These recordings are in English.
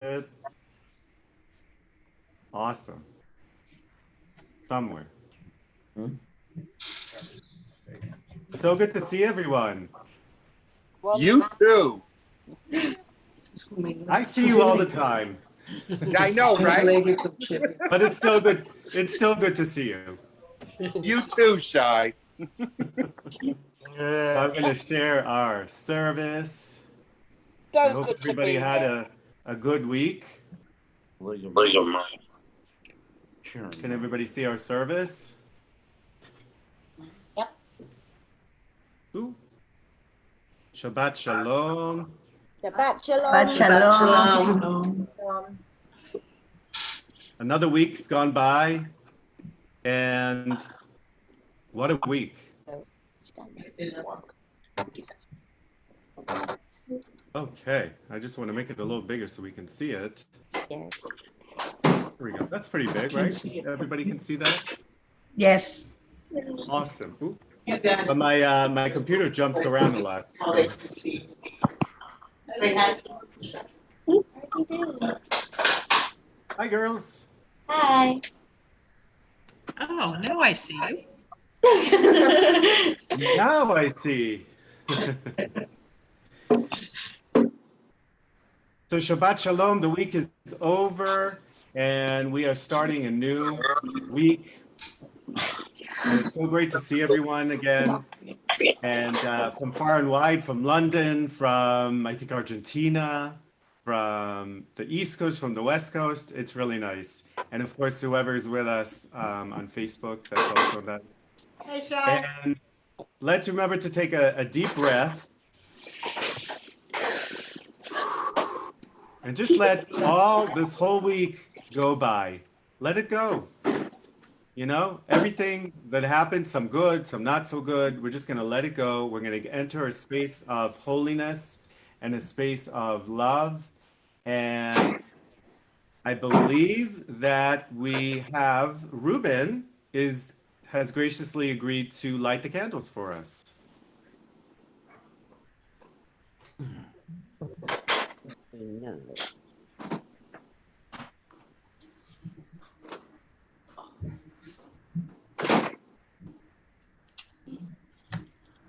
Good. Awesome. Somewhere. It's so good to see everyone. You too. I see you all the time. Yeah, I know, right? But it's still good. It's still good to see you. You too, Shai. I'm going to share our service. I hope everybody had a good week. Can everybody see our service? Yep. Ooh. Shabbat Shalom. Shabbat Shalom. Shabbat Shalom. Another week's gone by, and what a week. Okay, I just want to make it a little bigger so we can see it. Yes. There we go. That's pretty big, right? Everybody can see that? Yes. Awesome. Ooh. You guys. But my computer jumps around a lot. How they can see. Say hi. Hi, girls. Hi. Oh, now I see you. Now I see. So Shabbat Shalom, the week is over, and we are starting a new week. And it's so great to see everyone again. And from far and wide, from London, from, I think, Argentina, from the East Coast, from the West Coast, it's really nice. And of course, whoever's with us on Facebook, that's also nice. Hey, Shai. And let's remember to take a deep breath and just let all this whole week go by. Let it go. You know, everything that happened, some good, some not so good, we're just going to let it go. We're going to enter a space of holiness and a space of love. And I believe that we have Ruben has graciously agreed to light the candles for us. No.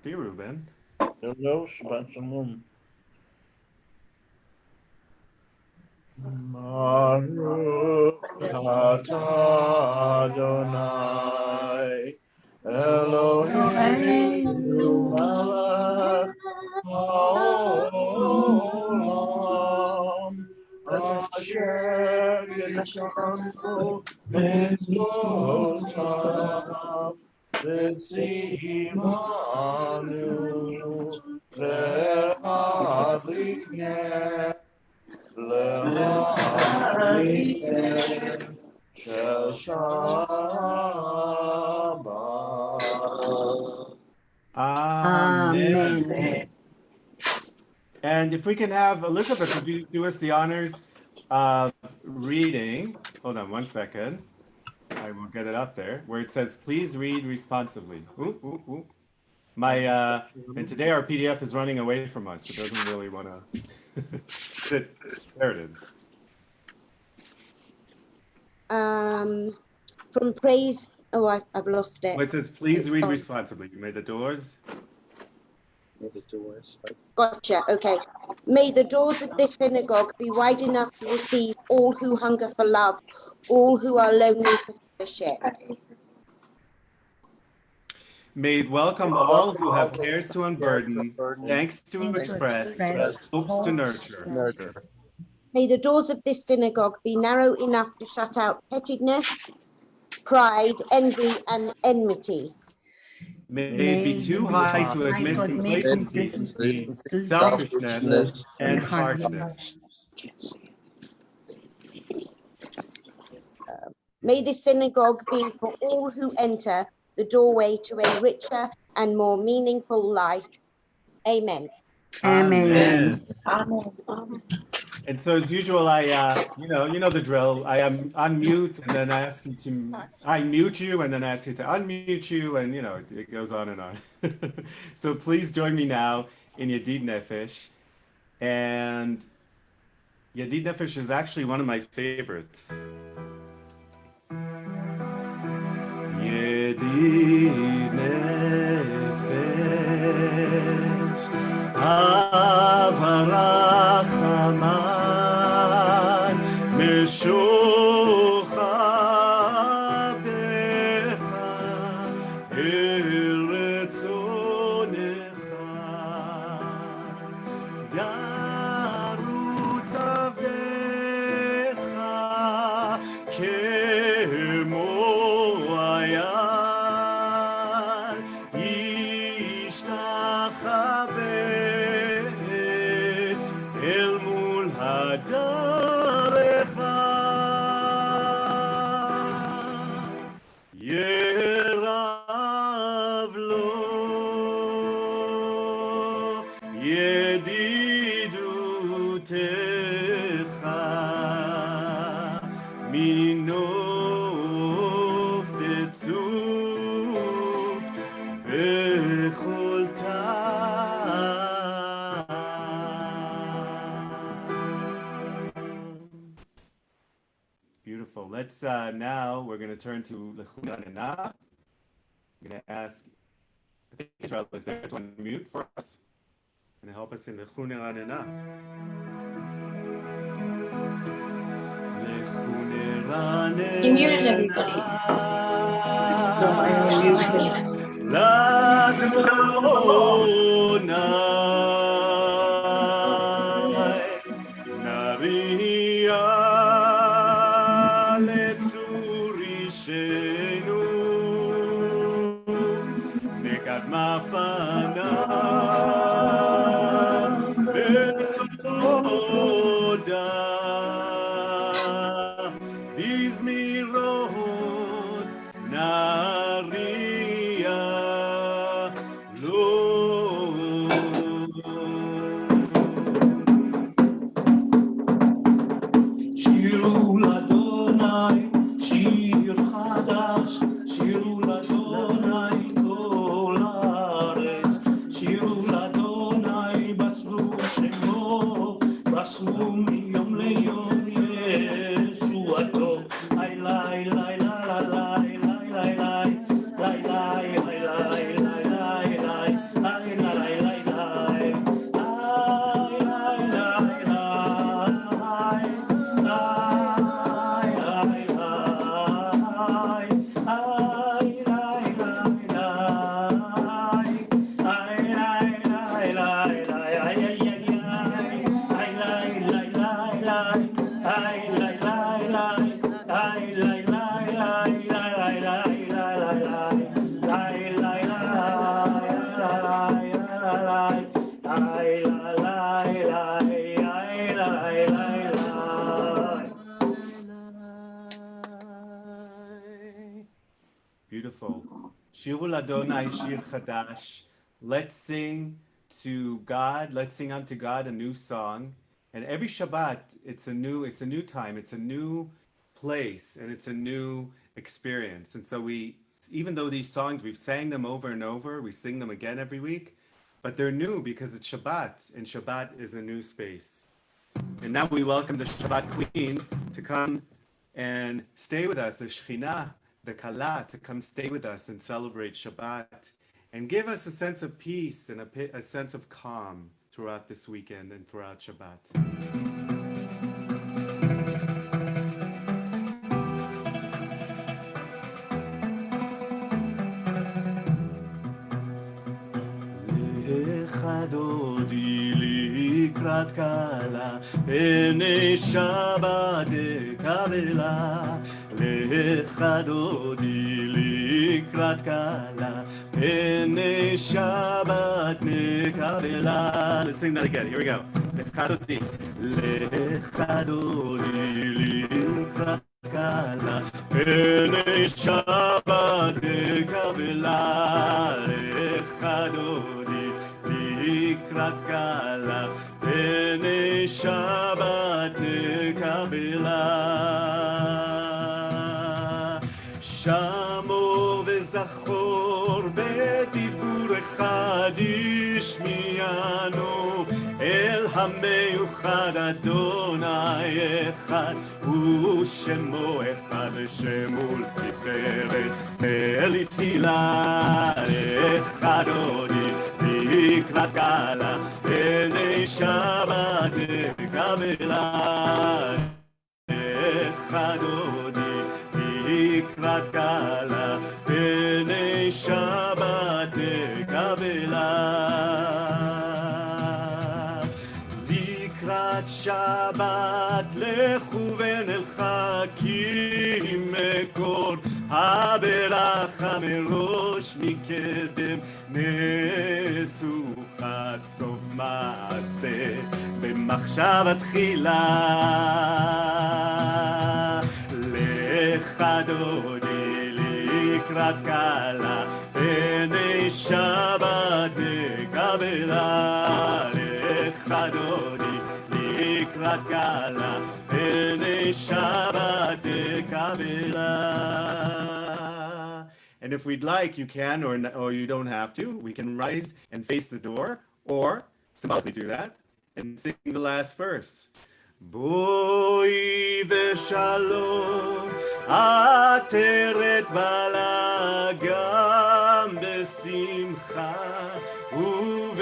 Dear Ruben. Hello, Shabbat Shalom. Baruch atah Adonai Eloheinu melech haolam asher yishanchu mitzvotav v'tzivanu le'adlikeh Shel Shabbat. Amen. And if we can have Elizabeth, would you do us the honors of reading? Hold on one second. I will get it up there where it says, please read responsibly. Ooh, ooh, ooh. And today our PDF is running away from us. It doesn't really want to sit. There it is. From praise. Oh, I've lost it. Well, it says, please read responsibly. You made the doors. Gotcha. Okay. May the doors of this synagogue be wide enough to receive all who hunger for love, all who are lonely for fellowship. May it welcome all who have cares to unburden, thanks to express, hopes to nurture. May the doors of this synagogue be narrow enough to shut out pettiness, pride, envy, and enmity. May it be too high to admit complacency, selfishness, and harshness. May this synagogue be for all who enter the doorway to a richer and more meaningful life. Amen. Amen. Amen. And so as usual, I, you know the drill. I am unmute and then I ask you to, I mute you and then I ask you to unmute you and it goes on and on. So please join me now in Yedid Nefesh. And Yadid Nefesh is actually one of my favorites. Yedid Nefesh Avarachaman Meshuchav Decha El Retzonecha Yarutz Avdecha Kemo Ayal Yishtachave El Mul Hadarecha Yerav Lo Yedidutecha Minof Etzuf Vechol Tam. Beautiful. Let's now we're going to turn to Lechuna Nana. I'm going to ask, I think Israel is there to unmute for us and help us in Lechuna Nana. You muted everybody. No, I unmuted. Ladonai Naria Letzurishenu Negad Mafana Betoda Bizmirot Naria Lo שירו לאדוני שיר חדש, שירו לאדוני כל הארץ, שירו לאדוני בשרו שמו, בשרו מיום ליום ישועתו. איי לי לי לי לי לי לי לי Beautiful. Shiru Ladonai Shir Chadash. Let's sing to God. Let's sing unto God a new song. And every Shabbat, it's a new time. It's a new place, and it's a new experience. And so even though these songs, we've sang them over and over, we sing them again every week, but they're new because it's Shabbat, and Shabbat is a new space. And now we welcome the Shabbat Queen to come and stay with us, the Shekhinah, the Kala, to come stay with us and celebrate Shabbat and give us a sense of peace and a sense of calm throughout this weekend and throughout Shabbat. לקראת קלה, פני שבת דקבלה. לך דודי לקראת קלה, פני שבת נקבלה. Let's sing that again. Here we go. לך דודי לקראת קלה, פני שבת נקבלה. לך דודי לקראת קלה, פני שבת נקבלה. שמור וזכור בדיבור אחד ישמיענו, אל המיוחד אדוני אחד, ושמו אחד שמול תפארת, אל תהילה אחד עודי, לקראת קהלה, בני שבת קבלה, אחד עודי, לקראת קהלה, בני שבת קבלה. לקראת שבת לכו ונלחקים מקור הברכה מראש מקדם, נסוכה סוף מעשה במחשבה תחילה. לך דודי לקראת קהלה, בני שבת קבלה. לך דודי לקראת קהלה, בני שבת קבלה. And if we'd like, you can, or you don't have to. We can rise and face the door, or symbolically do that, and sing the last verse. בואי ושלום, עטרת בלגן בשמחה, ובצולתוך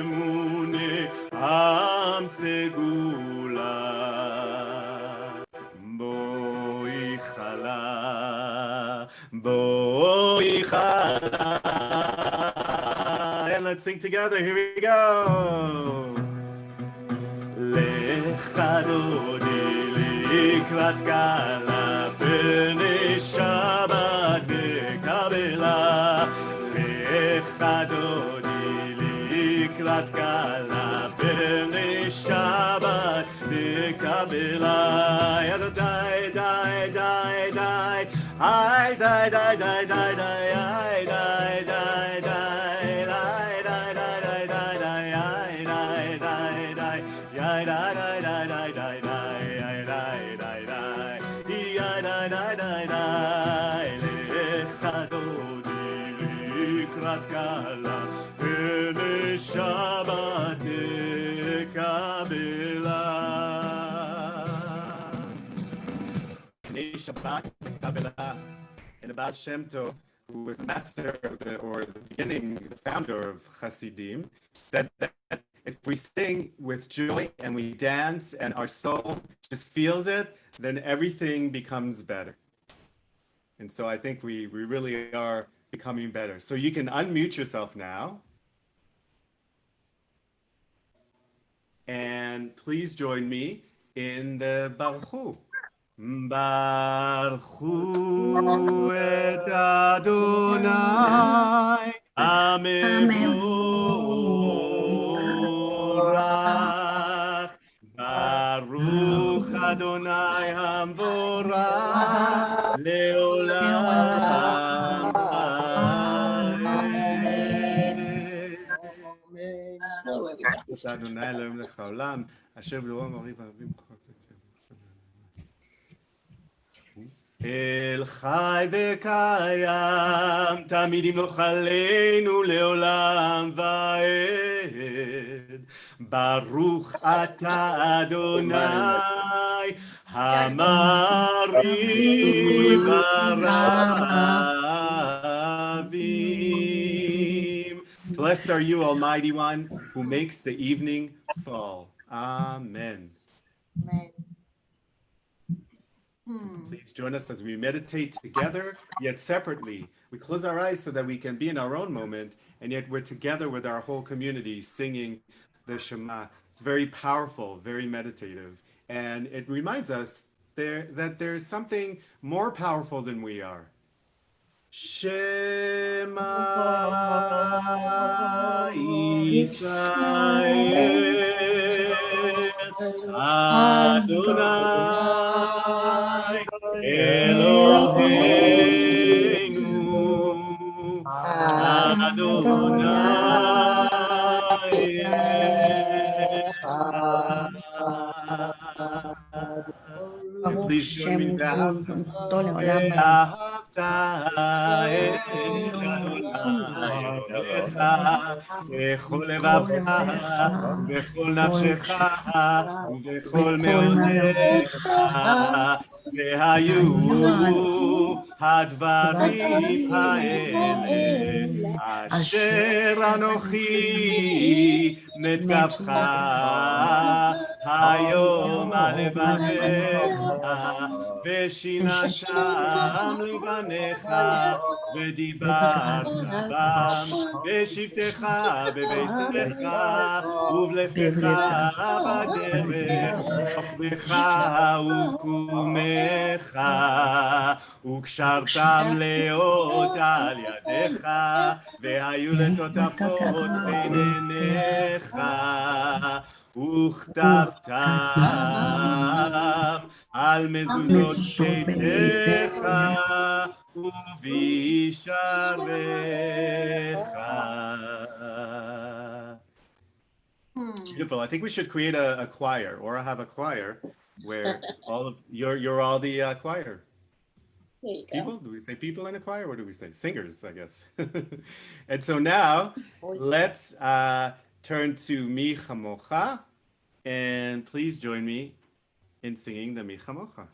אמונה עם סגולה. בואי חלה, בואי חלה. And let's sing together, here we go. לך דודי לקראת קהלה, בני שבת קבלה. לך דודי לקראת קהלה, בני שבת קבלה. ידה די די די די, איי די די די די די, איי די די די. קהלה, בני שבת קבלה. בני שבת קבלה. And the Baal Shem Tov, who was the master of or the beginning, the founder of Hasidim, said that if we sing with joy and we dance and our soul just feels it, then everything becomes better. And so I think we really are becoming better. So you can unmute yourself now. And please join me in the Baruch Hu. Baruch Hu et Adonai HaMevorach. Baruch Adonai HaMevorach Leolam. Slow, everybody. Adonai Elohim lechaolam, asher b'doro mariv arvim. אל חי וקיים, תמיד ימלוך עלינו לעולם ועד. ברוך אתה אדוני, המרעיב הרבים. Blessed are you, Almighty One, who makes the evening fall. Amen. Amen. Please join us as we meditate together, yet separately. We close our eyes so that we can be in our own moment, and yet we're together with our whole community singing the Shema. It's very powerful, very meditative, and it reminds us that there's something more powerful than we are. Shema Yisrael Adonai Eloheinu Adonai Echad. Please join me now. Ve'ahavta et Adonai בכל לבבך ובכל נפשך ובכל מאודך והיו הדברים האלה אשר אנוכי מצווך היום על לבביך ושיננתם לבניך ודיברת בם בשבתך בביתך ובלכתך בדרך בכוחך ובקומך וקשרתם לאות על ידיך והיו לטוטפות בין עיניך וכתבתם על מזוזות ביתך ובשעריך. Beautiful. I think we should create a choir, or have a choir where all of you're all the choir. There you go. People? Do we say people in a choir? What do we say? Singers, I guess. And so now let's turn to Mi Chamocha, and please join me in singing the Mi Chamocha.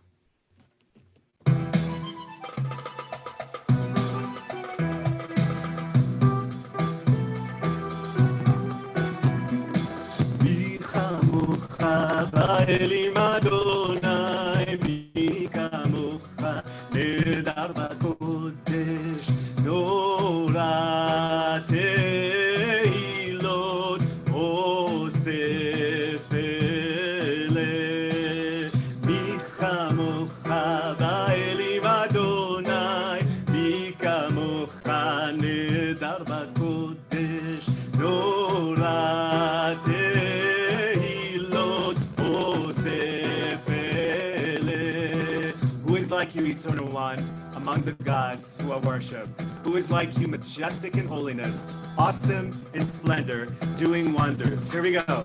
Elim Adonai mi kamocha nedar b'kodesh nora teilot osef ele mi kamocha Elim Adonai mi kamocha nedar b'kodesh nora like you, eternal one, among the gods who are worshipped, who is like you, majestic in holiness, awesome in splendor, doing wonders. Here we go.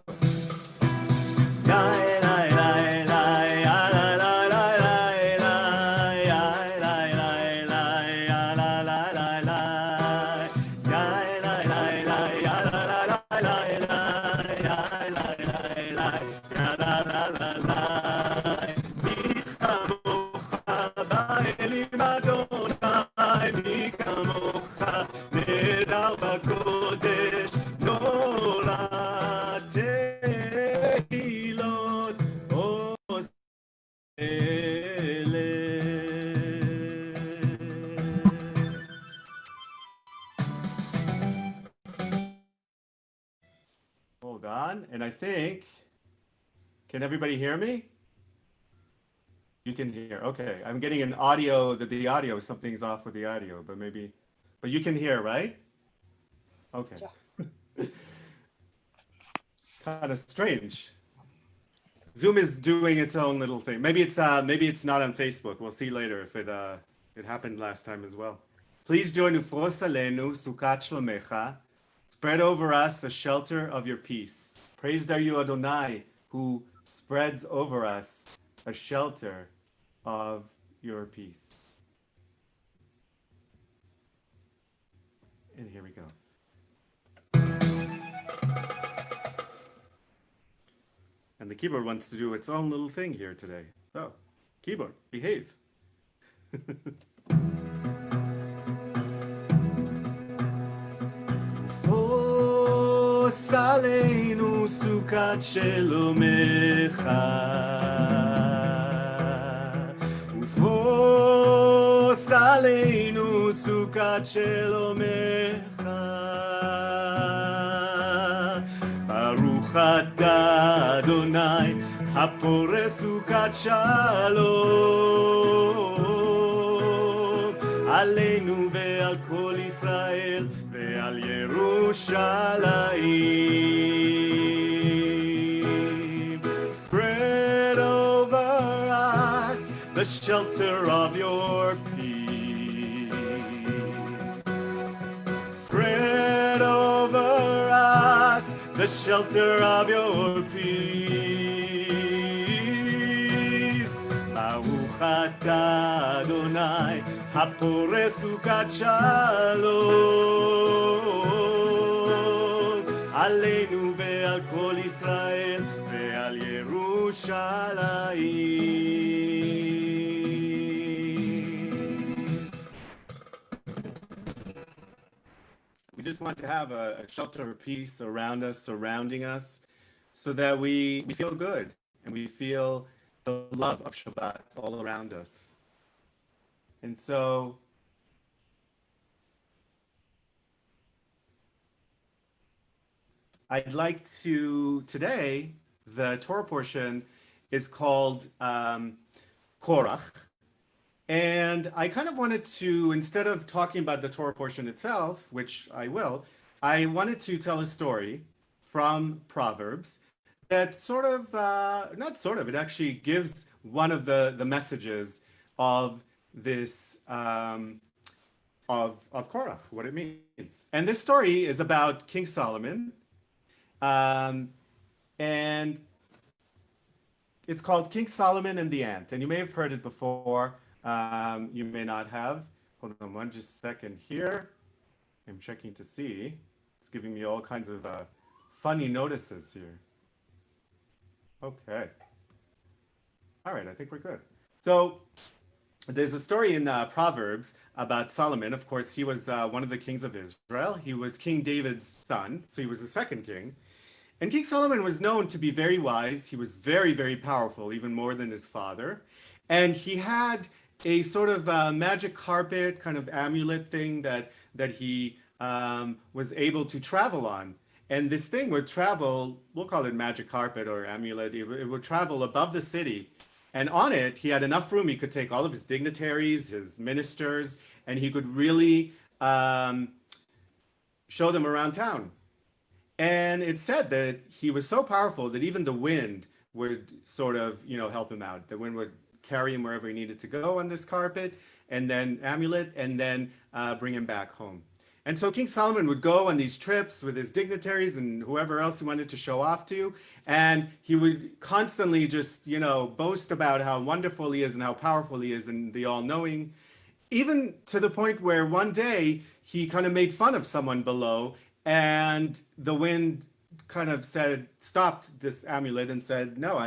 Hold on, and I think, can everybody hear me? You can hear, okay. I'm getting an audio, the audio, something's off with the audio, but you can hear, right? Okay. Yeah. Kind of strange. Zoom is doing its own little thing. Maybe it's not on Facebook. We'll see later if it happened last time as well. Please join Ufros Aleinu Sukat Shlomecha. Spread over us a shelter of your peace. Praised are you, Adonai, who spreads over us a shelter of your peace. And here we go. And the keyboard wants to do its own little thing here today. So, keyboard, behave. Aleinu sukat shelomecha ufos aleinu sukat shelomecha Baruch atah Adonai hapore sukat shalom aleinu ve'al kol Yisrael ve'al Yerushalayim. Spread over us the shelter of your peace. Spread over us the shelter of your peace. Baruch atah Adonai hapore sukat shalom עלינו ועל כל ישראל ועל ירושלים. We just want to have a shelter of peace around us, surrounding us, so that we feel good and we feel the love of Shabbat all around us. And so I'd like to, today, the Torah portion is called Korach. And I kind of wanted to, instead of talking about the Torah portion itself, which I will, I wanted to tell a story from Proverbs that sort of, not sort of, it actually gives one of the messages of this, of Korach, what it means. And this story is about King Solomon. And it's called King Solomon and the Ant. And you may have heard it before. You may not have. Hold on one just second here. I'm checking to see. It's giving me all kinds of funny notices here. Okay. All right, I think we're good. So there's a story in Proverbs about Solomon. Of course, he was one of the kings of Israel. He was King David's son, so he was the second king. And King Solomon was known to be very wise. He was very, very powerful, even more than his father. And he had a sort of magic carpet kind of amulet thing that he was able to travel on. And this thing would travel, we'll call it magic carpet or amulet, it would travel above the city. And on it, he had enough room. He could take all of his dignitaries, his ministers, and he could really show them around town. And it said that he was so powerful that even the wind would sort of, help him out. The wind would carry him wherever he needed to go on this carpet and then amulet and then bring him back home. And so King Solomon would go on these trips with his dignitaries and whoever else he wanted to show off to. And he would constantly just, boast about how wonderful he is and how powerful he is and the all-knowing, even to the point where one day he kind of made fun of someone below and the wind kind of stopped this amulet and said, no,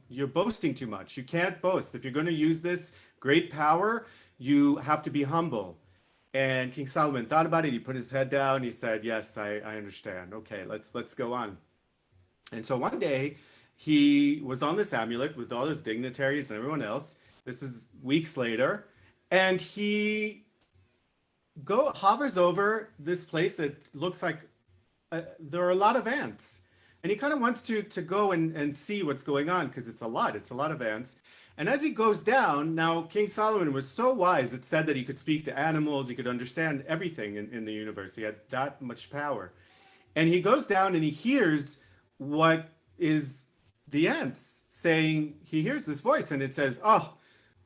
you're boasting too much. You can't boast. If you're going to use this great power, you have to be humble. And King Solomon thought about it. He put his head down. He said, yes, I understand. Okay, let's go on. And so one day he was on this amulet with all his dignitaries and everyone else. This is weeks later. And he hovers over this place that looks like there are a lot of ants. And he kind of wants to go and see what's going on because it's a lot of ants. And as he goes down, now King Solomon was so wise, it said that he could speak to animals, he could understand everything in the universe. He had that much power. And he goes down and he hears what is the ants saying. He hears this voice and it says, oh,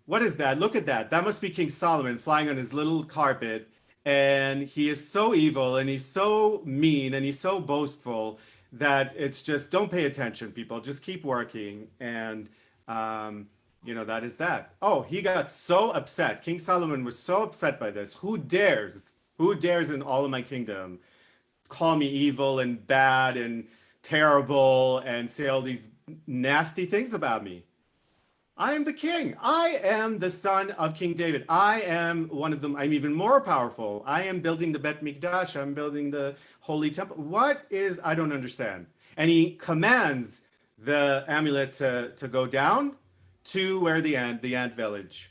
what is that? Look at that. That must be King Solomon flying on his little carpet. And he is so evil and he's so mean and he's so boastful that it's just, don't pay attention, people. Just keep working. And, that is that. Oh, he got so upset. King Solomon was so upset by this. Who dares in all of my kingdom call me evil and bad and terrible and say all these nasty things about me? I am the king. I am the son of King David. I am one of them. I'm even more powerful. I am building the Bet Mikdash. I'm building the Holy Temple. I don't understand. And he commands the amulet to go down to where the ant village.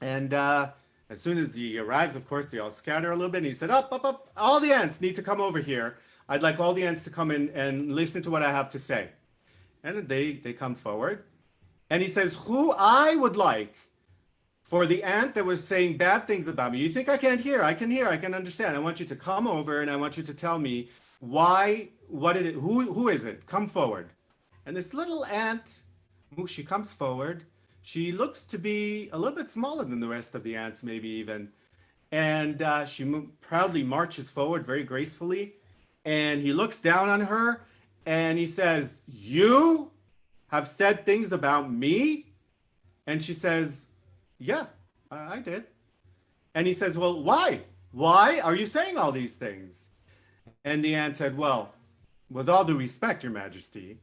And as soon as he arrives, of course, they all scatter a little bit. And he said, up. All the ants need to come over here. I'd like all the ants to come in and listen to what I have to say. And they come forward. And he says, who I would like for the ant that was saying bad things about me. You think I can't hear? I can hear. I can understand. I want you to come over and I want you to tell me who is it? Come forward. And this little ant, she comes forward. She looks to be a little bit smaller than the rest of the ants, maybe even. And she proudly marches forward very gracefully. And he looks down on her and he says, you have said things about me? And she says, yeah, I did. And he says, well, why? Why are you saying all these things? And the ant said, well, with all due respect, Your Majesty,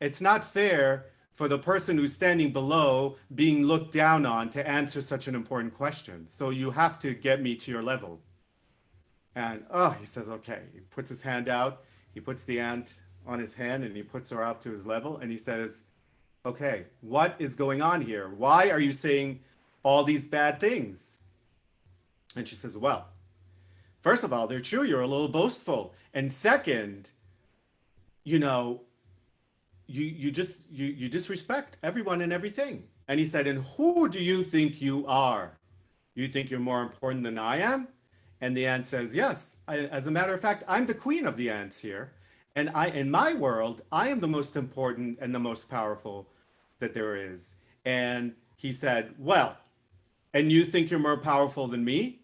it's not fair for the person who's standing below being looked down on to answer such an important question. So you have to get me to your level. And he says, okay. He puts his hand out. He puts the ant on his hand and he puts her up to his level. And he says, okay, what is going on here? Why are you saying all these bad things? And she says, well, first of all, they're true. You're a little boastful. And second, you know, you disrespect everyone and everything. And he said, and who do you think you are? You think you're more important than I am? And the ant says, yes. As a matter of fact, I'm the queen of the ants here. And in my world, I am the most important and the most powerful that there is. And he said, well, and you think you're more powerful than me?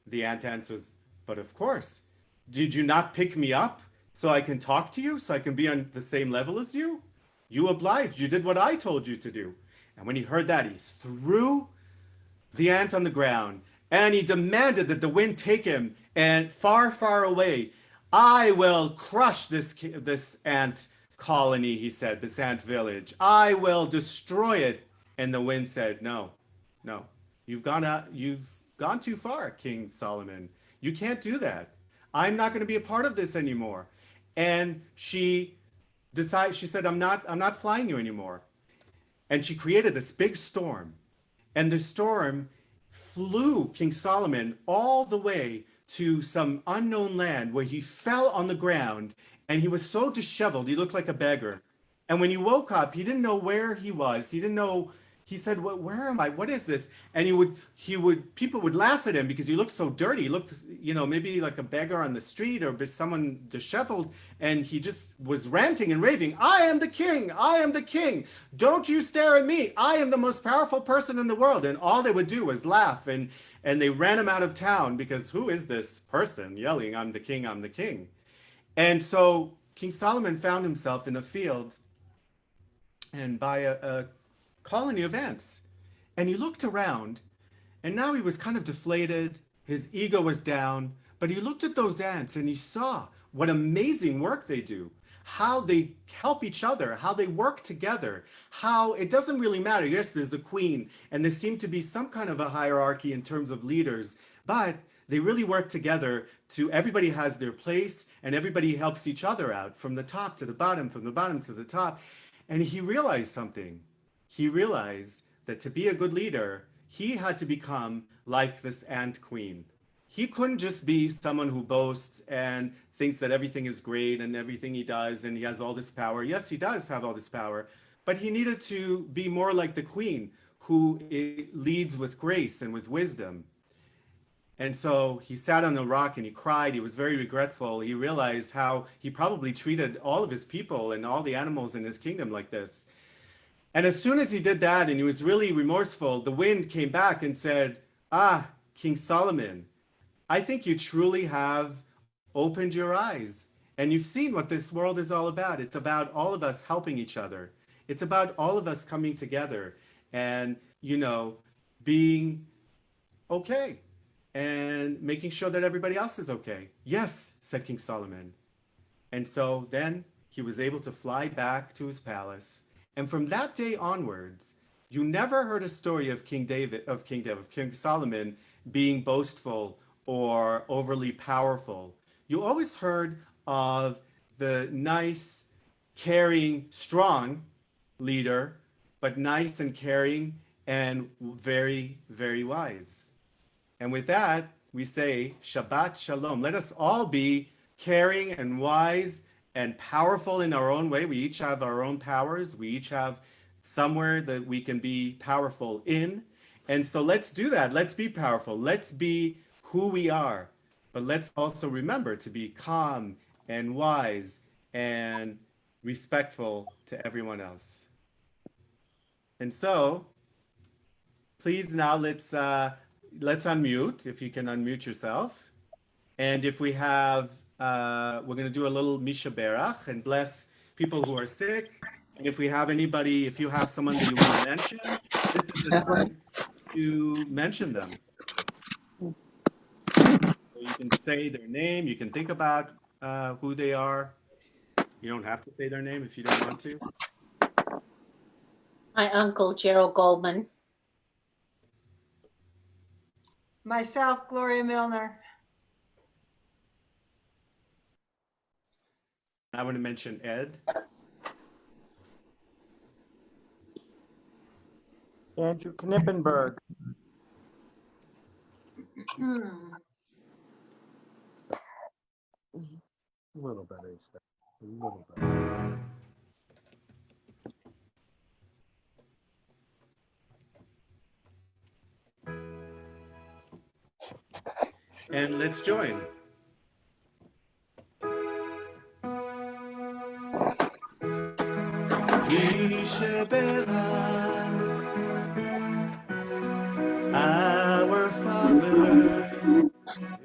The ant answers, but of course. Did you not pick me up so I can talk to you, so I can be on the same level as you? You obliged. You did what I told you to do. And when he heard that, he threw the ant on the ground and he demanded that the wind take him and far, far away. I will crush this ant colony, he said, this ant village. I will destroy it. And the wind said, no, you've gone too far, King Solomon. You can't do that. I'm not going to be a part of this anymore. And she said, I'm not flying you anymore. And she created this big storm. And the storm flew King Solomon all the way to some unknown land where he fell on the ground and he was so disheveled, he looked like a beggar. And when he woke up, he didn't know where he was. He didn't know. He said, where am I? What is this? And people would laugh at him because he looked so dirty. He looked, maybe like a beggar on the street or someone disheveled. And he just was ranting and raving. I am the king. I am the king. Don't you stare at me. I am the most powerful person in the world. And all they would do was laugh. And they ran him out of town because who is this person yelling, I'm the king, I'm the king. And so King Solomon found himself in a field and by a colony of ants. And he looked around and now he was kind of deflated. His ego was down, but he looked at those ants and he saw what amazing work they do, how they help each other, how they work together, how it doesn't really matter. Yes, there's a queen and there seemed to be some kind of a hierarchy in terms of leaders, but they really work together everybody has their place and everybody helps each other out from the top to the bottom, from the bottom to the top. And he realized something. He realized that to be a good leader, he had to become like this ant queen. He couldn't just be someone who boasts and thinks that everything is great and everything he does and he has all this power. Yes, he does have all this power, but he needed to be more like the queen who leads with grace and with wisdom. And so he sat on the rock and he cried. He was very regretful. He realized how he probably treated all of his people and all the animals in his kingdom like this. And as soon as he did that and he was really remorseful, the wind came back and said, King Solomon, I think you truly have opened your eyes and you've seen what this world is all about. It's about all of us helping each other. It's about all of us coming together and, being okay and making sure that everybody else is okay. Yes, said King Solomon. And so then he was able to fly back to his palace. And from that day onwards, you never heard a story of King Solomon being boastful or overly powerful. You always heard of the nice, caring, strong leader, but nice and caring and very, very wise. And with that, we say Shabbat Shalom. Let us all be caring and wise and powerful in our own way. We each have our own powers. We each have somewhere that we can be powerful in. And so let's do that. Let's be powerful. Let's be who we are. But let's also remember to be calm and wise and respectful to everyone else. And so, please now let's unmute, if you can unmute yourself. And if we have, we're going to do a little Misha Berach and bless people who are sick. And if we have anybody, if you have someone that you want to mention, this is the time to mention them. So you can say their name, you can think about who they are. You don't have to say their name if you don't want to. My uncle, Gerald Goldman. Myself, Gloria Milner. I want to mention Ed. Andrew Knippenberg. A little better, Esther. A little better. And let's join. Our fathers,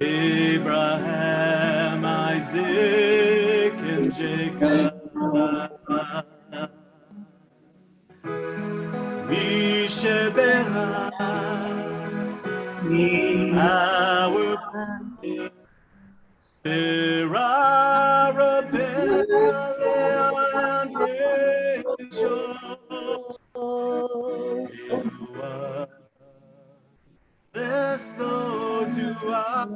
Abraham, Isaac, and Jacob. Our bless those who are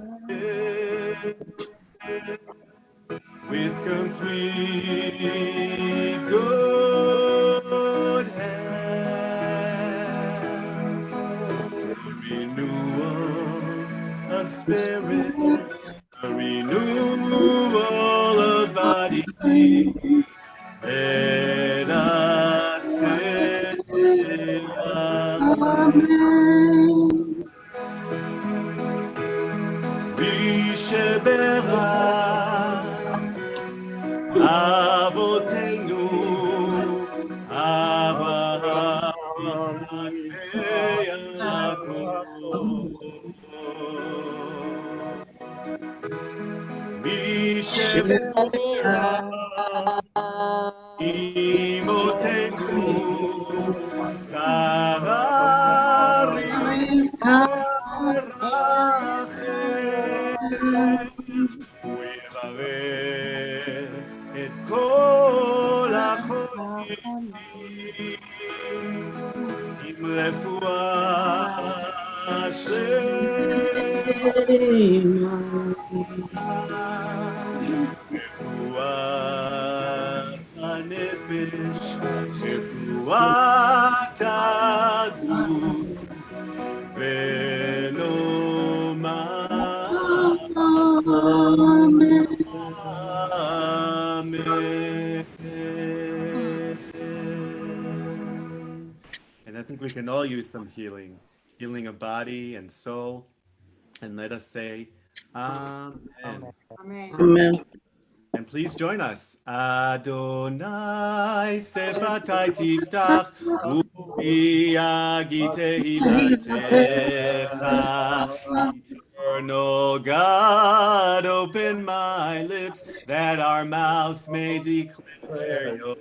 with complete good health, the renewal of spirit, the renewal of body. Let us say Amen. Visheberach Avoteinu Avraham Yitzchak veYaakov. Visheberach Imotenu Sarah Rivka Rachel ויברך את כל החולים עם רפואה שלמה, רפואת הנפש, רפואת הגוף, ונאמר Amen. And I think we can all use some healing of body and soul. And let us say Amen. Amen. Amen. And please join us. Adonai sefatai tiftach upi agi tehilatecha. Eternal God, open my lips that our mouth may declare your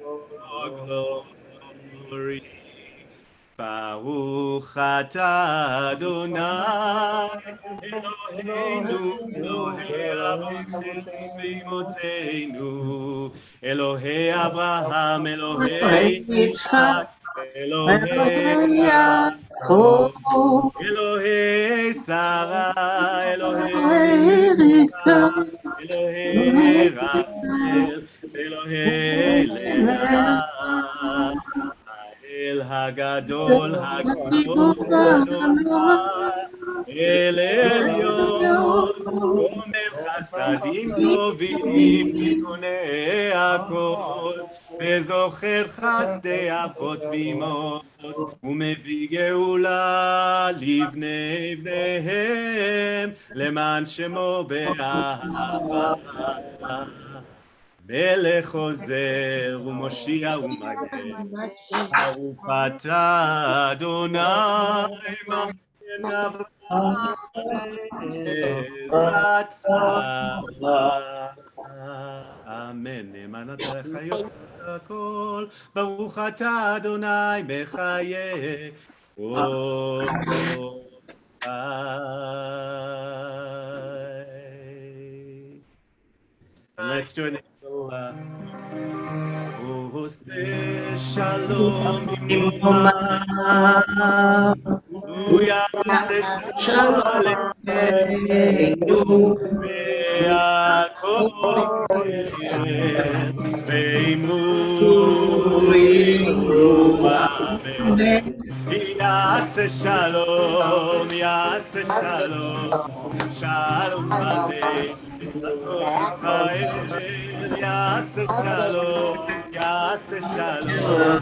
glory. Baruch atah Adonai Eloheinu, Elohei Avotenu v'Imotenu, Elohei Avraham, Elohei Yitzchak, Elohei Yaakov, Elohei Sarah, Elohei Rivka, Elohei Rachel, Elohei Leah. האל הגדול, הגדול הנורא, אל עליון, גומל חסדים טובים, תיקוני הכל, וזוכר חסדי אבות ואימות, ומביא גאולה לבני בניהם, למען שמו באהבה. מלך עוזר ומושיע ומגן, ברוך אתה אדוני מגן אברהם עזרת שרה. אמן. נאמן אתה לחיות הכל, ברוך אתה אדוני מחיי כל חי. And let's join a little Shalom Uyase Shalom Ve'akol Yisrael Ve'imuru Amen Yase Shalom Shalom Aleinu L'kol Yisrael Yase Shalom Shalom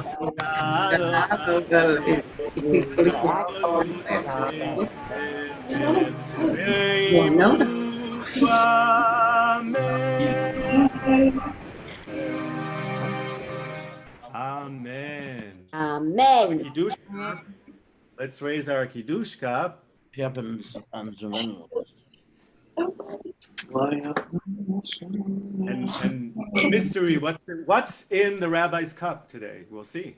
L'kol Yisrael Ve'imuru Amen Amen. Amen. Kiddush. Let's raise our Kiddush cup. And mystery, what's in the rabbi's cup today? We'll see.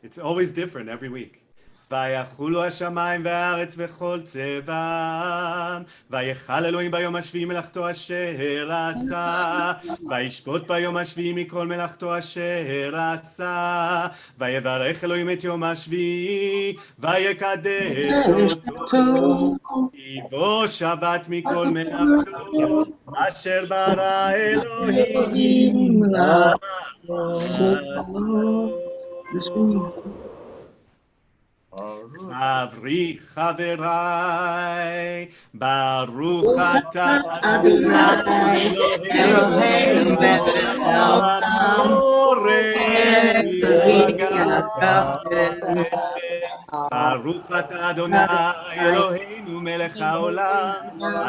It's always different every week. ויחולו השמיים והארץ וכל צבעם, ויחל אלוהים ביום השביעי מלאכתו אשר עשה, וישפוט ביום השביעי מכל מלאכתו אשר עשה, ויברך אלוהים את יום השביעי, ויקדש אותו, יבוא שבת מכל מלאכתו, אשר ברא אלוהים לעשותו. סברי חבריי, ברוך אתה אדוני אלוהינו מלך העולם, בורא הגפן. ברוך אתה אדוני אלוהינו מלך העולם,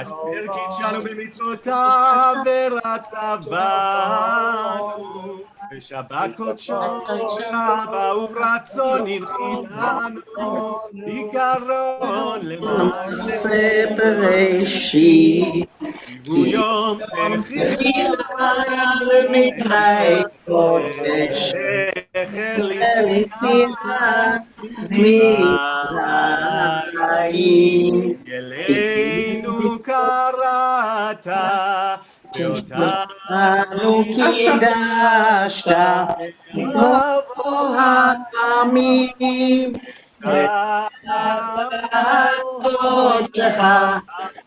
אשר קידשנו במצוותיו ורצה בנו. בשבת קודשו אהבה וברצון הנחילנו, זיכרון למעשה בראשית, הוא יום תנחילה למקראי קודש, זכר לציון מלאים, אלינו קראת ואותנו קידשת מכל העמים, קודשך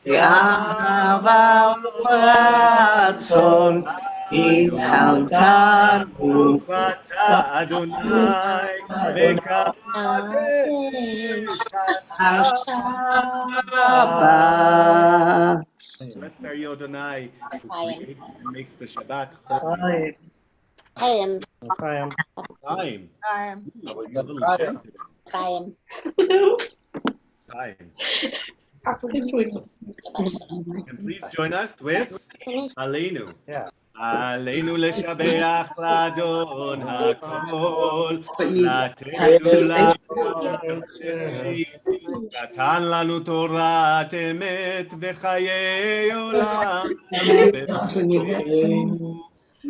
באהבה ורצון הנחלתנו. ברוך אתה אדוני מקדש השבת. Blessed are you, Adonai, who creates and makes the Shabbat holy. Chaim. Time. Chaim. It's a little gentle. Chaim. Time. And please join us with Aleinu. Yeah. עלינו לשבח לאדון הכל, לתת גדולה נתן לנו תורת אמת וחיי עולם,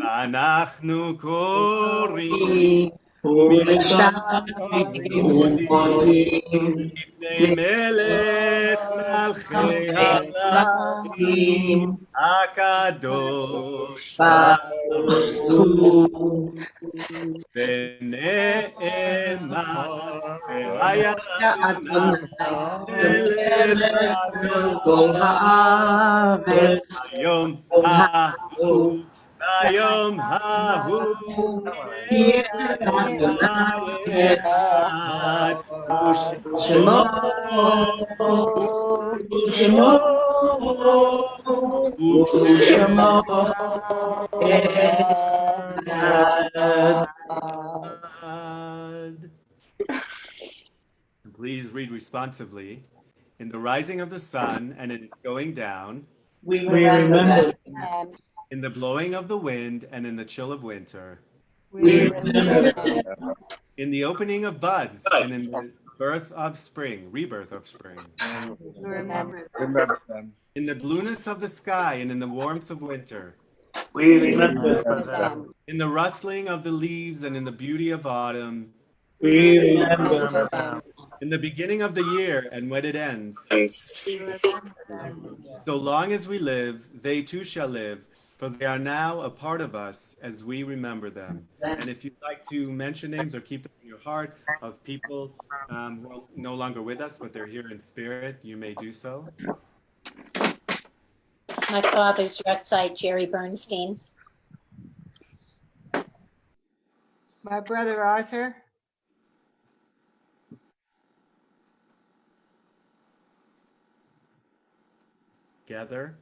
ואנחנו קוראים ומודים לפני מלך מלכי המלכים הקדוש ברוך ונאמר והיה אדוני מלך על כל הארץ ביום ההוא ביום ההוא יהיה אדוני אחד ושמו Please read responsively. In the rising of the sun and in its going down, we remember. In the blowing of the wind and in the chill of winter, We remember. in the opening of buds and in the birth of spring, rebirth of spring, We remember. Remember them. in the blueness of the sky and in the warmth of winter, We remember them. in the rustling of the leaves and in the beauty of autumn, We remember them. in the beginning of the year and when it ends. So long as we live, they too shall live, for they are now a part of us as we remember them. And if you'd like to mention names or keep them in your heart of people who are no longer with us, but they're here in spirit, you may do so. My father's right side, Jerry Bernstein. My brother Arthur. Together.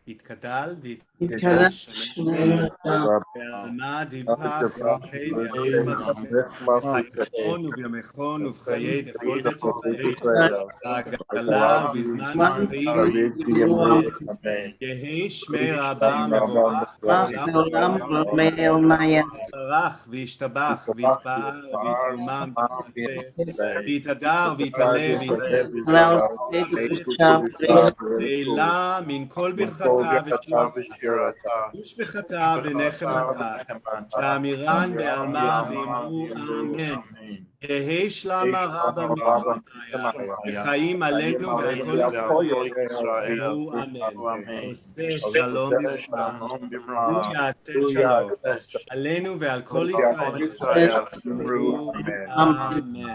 יתגדל התקדש ויתקדש שמנו אותם. בעלמא דיברך ויחי ויחון ובימיכון ובחיי דכל בית ישראל בעגלה ובזמן יהי שמי רבה מבורך לעולם רבי עולמיה. יתברך וישתבח ויתפאר ויתרומם ויתנשא ויתהדר ויתעלה לעילה מן כל ברכתה ושירתה ושבחתה ונחמתה שאמירן בעלמא ואמרו אמן. יהי שלמה רבה משמיה וחיים עלינו ועל כל ישראל ואמרו אמן. עושה שלום במעלה הוא יעשה שלום עלינו ועל כל ישראל ואמרו אמן.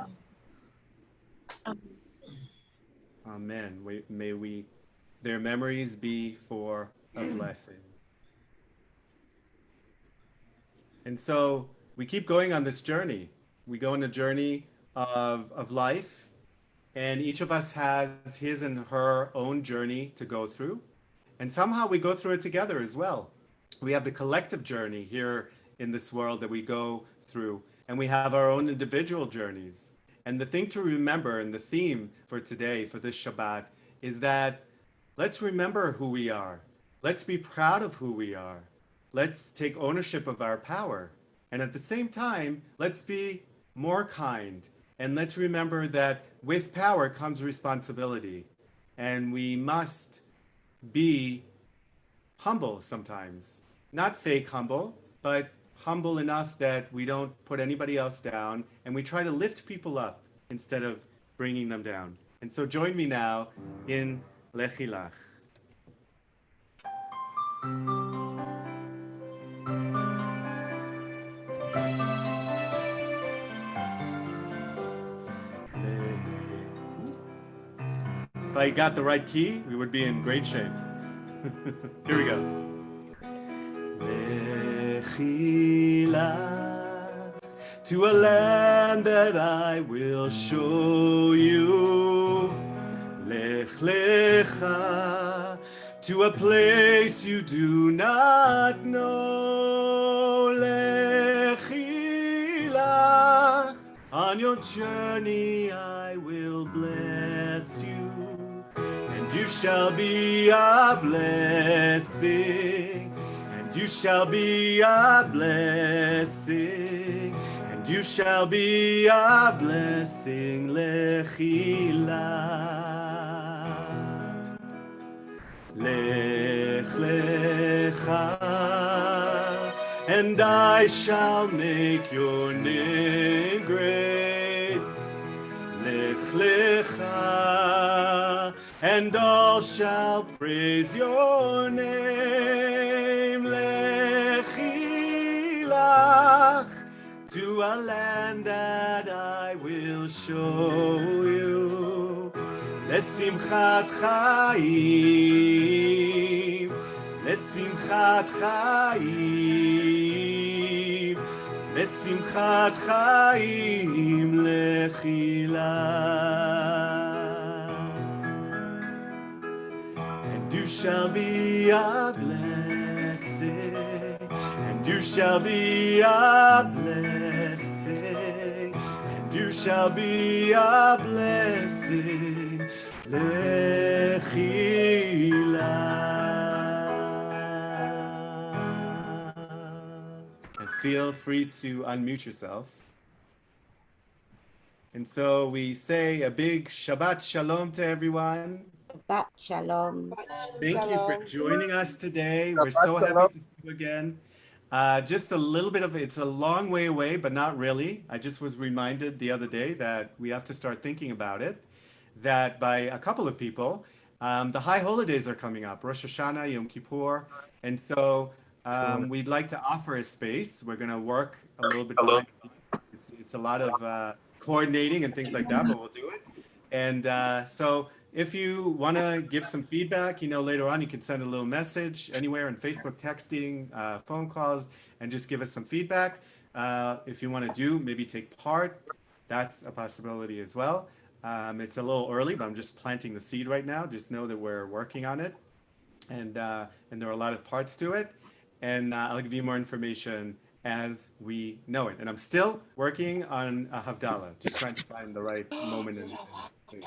Amen. May their memories be for a blessing. And so we keep going on this journey. We go on a journey of life, and each of us has his and her own journey to go through. And somehow we go through it together as well. We have the collective journey here in this world that we go through, and we have our own individual journeys. And the thing to remember, and the theme for today, for this Shabbat, is that let's remember who we are. Let's be proud of who we are. Let's take ownership of our power. And at the same time, let's be more kind. And let's remember that with power comes responsibility. And we must be humble sometimes. Not fake humble, but humble enough that we don't put anybody else down, and we try to lift people up instead of bringing them down. And so join me now in Lechilach. If I got the right key, we would be in great shape. Here we go. Lechilach, to a land that I will show you. Lech lecha, to a place you do not know. Lechilach, on your journey I will bless you, and you shall be a blessing. You shall be a blessing, and you shall be a blessing. Lechilach, lech lecha, and I shall make your name great. Lech lecha, and all shall praise your name. Lechilach, to a land that I will show you. Lesimchat chaim, lesimchat chaim, lesimchat chaim. Lechilach, you shall be a blessing, and you shall be a blessing, and you shall be a blessing. Lechilach. And feel free to unmute yourself. And so we say a big Shabbat Shalom to everyone. Shabbat Shalom. Thank you for joining us today. We're so happy to see you again. Just a little bit of, it's a long way away, but not really. I just was reminded the other day that we have to start thinking about it, that by a couple of people, the high holidays are coming up, Rosh Hashanah, Yom Kippur, and so we'd like to offer a space. We're going to work a little bit behind the scenes. It's a lot of coordinating and things like that, but we'll do it. And so if you want to give some feedback, later on, you can send a little message anywhere on Facebook, texting, phone calls, and just give us some feedback. If you want to maybe take part, that's a possibility as well. It's a little early, but I'm just planting the seed right now. Just know that we're working on it, and there are a lot of parts to it. And I'll give you more information as we know it. And I'm still working on a Havdalah, just trying to find the right moment and place.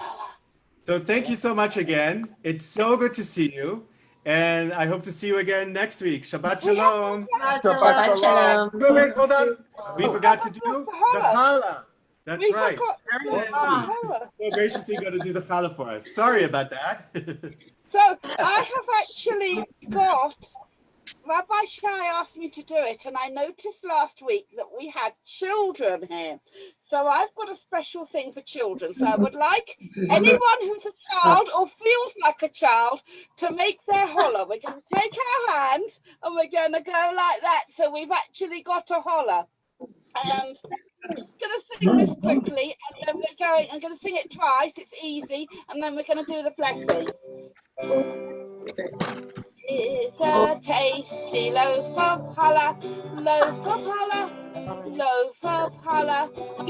So thank you so much again. It's so good to see you. And I hope to see you again next week. Shabbat Shalom. Shabbat Shalom. Wait, hold on. We forgot to do the challah. That's right. So graciously going to do the challah for us. Sorry about that. So I have actually got, Rabbi Shai asked me to do it, and I noticed last week that we had children here. So I've got a special thing for children. So I would like anyone who's a child or feels like a child to make their holler. We're going to take our hands and we're going to go like that. So we've actually got a holler. And I'm going to sing this quickly, and then I'm going to sing it twice. It's easy, and then we're going to do the blessing. It's a tasty loaf of challah, loaf of challah, loaf of challah.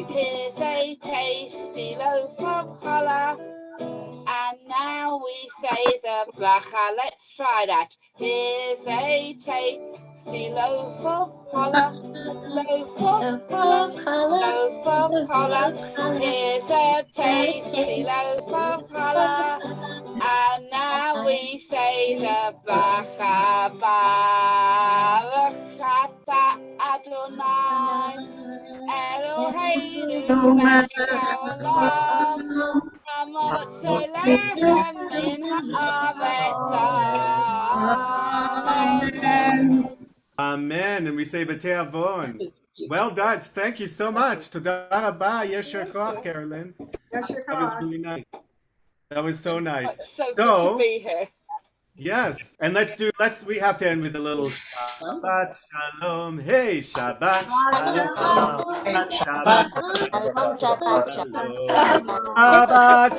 Here's a tasty loaf of challah. And now we say the bracha. Let's try that. Here's a tasty loaf of challah, loaf of challah, loaf of challah. Here's a tasty loaf of challah. And now we say the bracha. Baruch atah Adonai Eloheinu melech haolam. Amen. And we say B'tei Avon. Well done. Thank you so much. Toda rabba. Yesher koach, Carolyn. That was really nice. That was so nice. So good to be here. Yes, and we have to end with a little Shabbat Shalom. Hey, Shabbat Shalom. Shabbat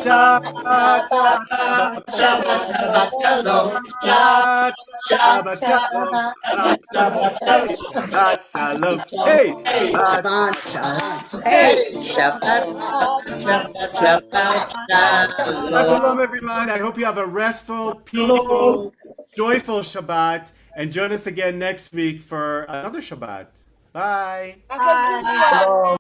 Shalom. Shabbat Shalom. Hey, Shabbat Shalom. Hey, Shabbat Shalom, everyone. I hope you have a restful, peaceful, joyful Shabbat, and join us again next week for another Shabbat. Bye. Bye.